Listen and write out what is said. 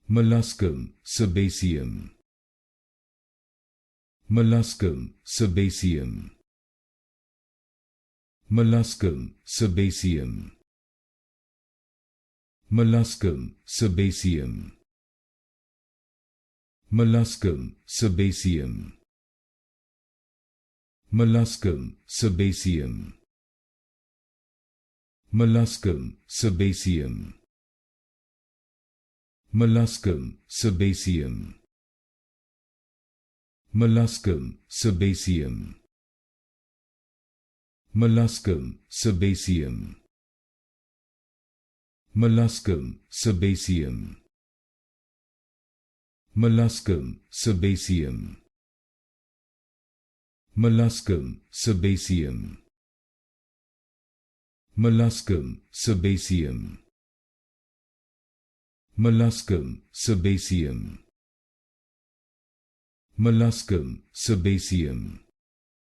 Molluscum Sebaceum. Molluscum Sebaceum. Molluscum Sebaceum. Molluscum Sebaceum. Molluscum Sebaceum. Molluscum Sebaceum. Molluscum Sebaceum. Molluscum Sebaceum. Molluscum Sebaceum. Molluscum Sebaceum. Molluscum Sebaceum. Molluscum Sebaceum. Molluscum Sebaceum. Molluscum Sebaceum. Molluscum Sebaceum. Molluscum Sebaceum.